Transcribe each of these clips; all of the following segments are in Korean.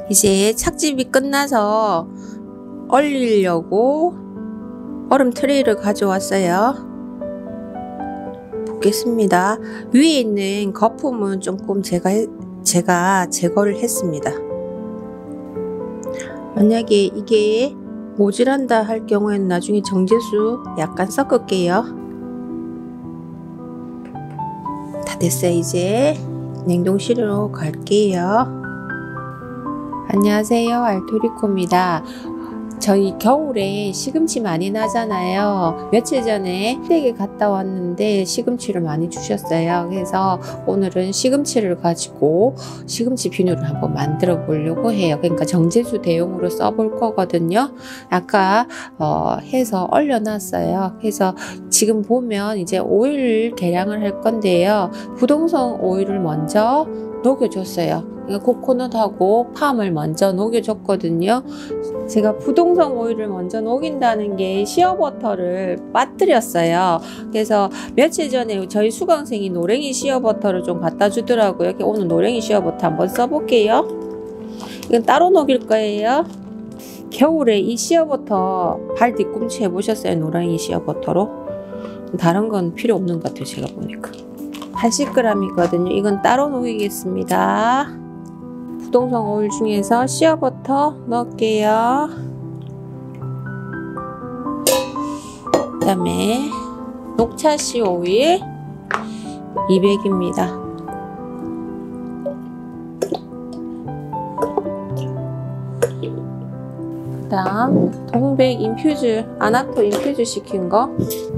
이제 착즙이 끝나서 얼리려고 얼음 트레이를 가져왔어요. 붓겠습니다. 위에 있는 거품은 조금 제가 제거를 했습니다. 만약에 이게 모질한다 할 경우에는 나중에 정제수 약간 섞을게요. 다 됐어요. 이제 냉동실로 갈게요. 안녕하세요, 알토리코입니다. 저희 겨울에 시금치 많이 나잖아요. 며칠 전에 시댁에 갔다 왔는데 시금치를 많이 주셨어요. 그래서 오늘은 시금치를 가지고 시금치 비누를 한번 만들어 보려고 해요. 그러니까 정제수 대용으로 써볼 거거든요. 아까 해서 얼려놨어요. 그래서 지금 보면 이제 오일 계량을 할 건데요. 부동성 오일을 먼저 녹여줬어요. 코코넛하고 팜을 먼저 녹여줬거든요. 제가 부동성 오일을 먼저 녹인다는 게 시어버터를 빠뜨렸어요. 그래서 며칠 전에 저희 수강생이 노랭이 시어버터를 좀 갖다 주더라고요. 오늘 노랭이 시어버터 한번 써볼게요. 이건 따로 녹일 거예요. 겨울에 이 시어버터 발 뒤꿈치 해보셨어요? 노랭이 시어버터로? 다른 건 필요 없는 것 같아요. 제가 보니까 80g이거든요. 이건 따로 녹이겠습니다. 부동성 오일 중에서 시어버터 넣을게요. 그 다음에 녹차씨 오일 200입니다. 그 다음 동백 인퓨즈, 아나토 인퓨즈 시킨 거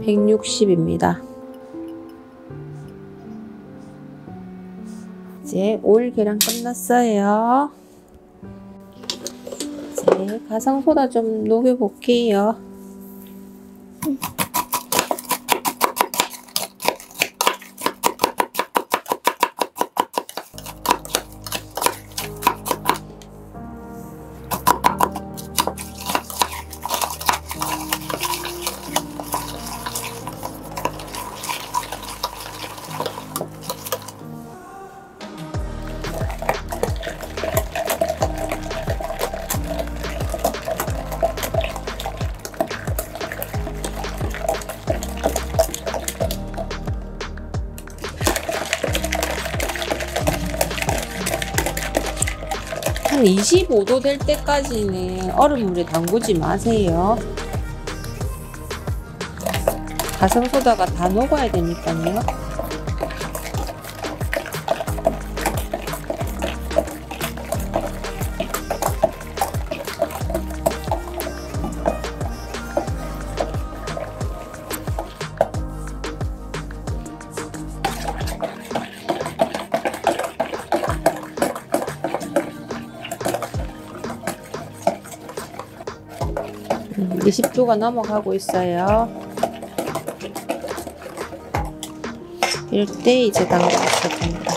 160입니다. 이제 오일 계량 끝났어요. 이제 가성소다 좀 녹여 볼게요. 한 25도 될 때까지는 얼음물에 담그지 마세요. 가성소다가 다 녹아야 되니까요. 음, 20도가 넘어가고 있어요. 이럴 때 이제 담가주셔도 됩니다.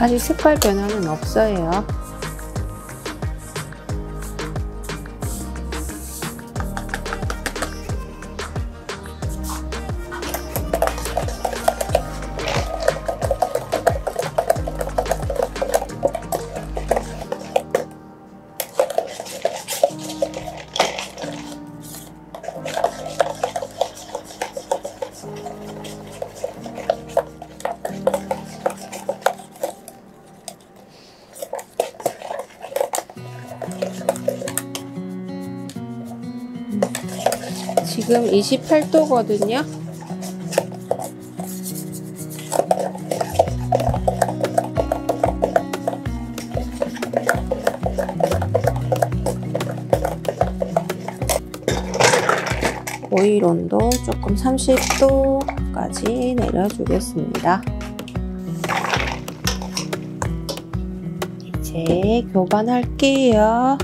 아직 색깔 변화는 없어요. 지금 28도거든요. 오일 온도 조금 30도까지 내려주겠습니다. 이제 교반할게요.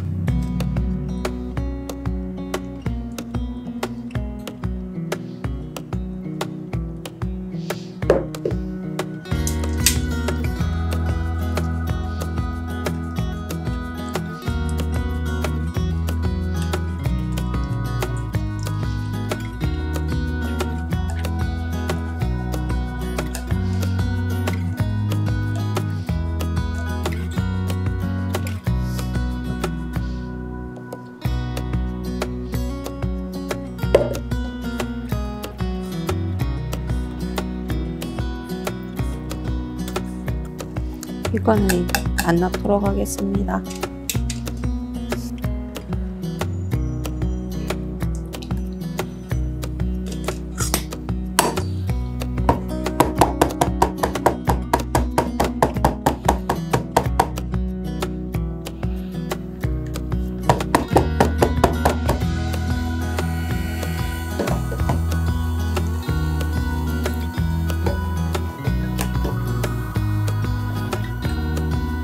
이거는 안 넣도록 하겠습니다.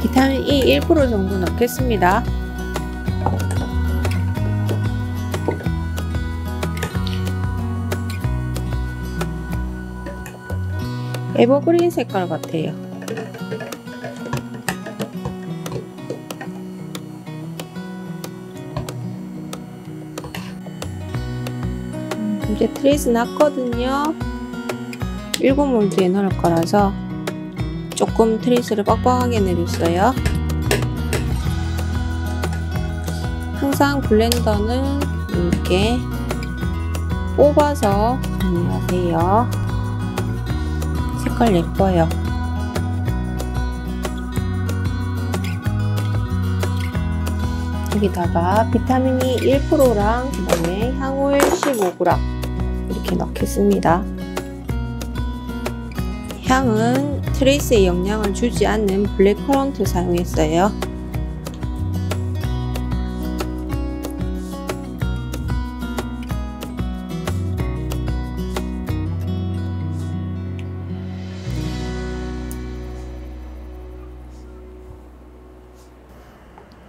비타민 E 1% 정도 넣겠습니다. 에버그린 색깔 같아요. 이제 트레이스 났거든요. 7몰드에 넣을 거라서 조금 트레이스를 빡빡하게 내렸어요. 항상 블렌더는 이렇게 뽑아서 정리하세요. 색깔 예뻐요. 여기다가 비타민이 1%랑 그 다음에 향오일 15g 이렇게 넣겠습니다. 향은 트레이스에 영향을 주지 않는 블랙커런트 사용했어요.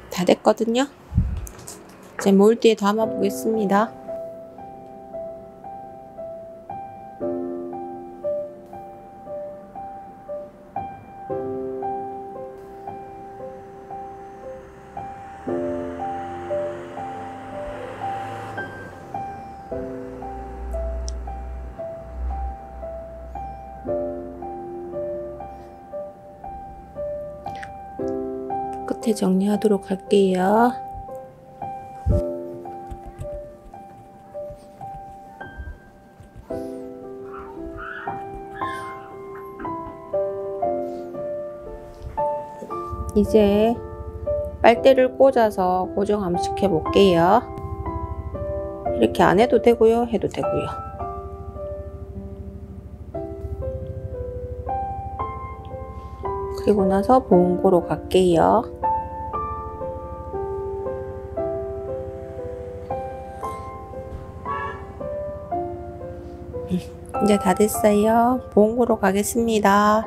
다 됐거든요. 이제 몰드에 담아 보겠습니다. 끝에 정리하도록 할게요. 이제 빨대를 꽂아서 고정 한번 시켜 볼게요. 이렇게 안 해도 되고요, 해도 되고요. 그리고 나서 보온고로 갈게요. 이제 다 됐어요. 보온고로 가겠습니다.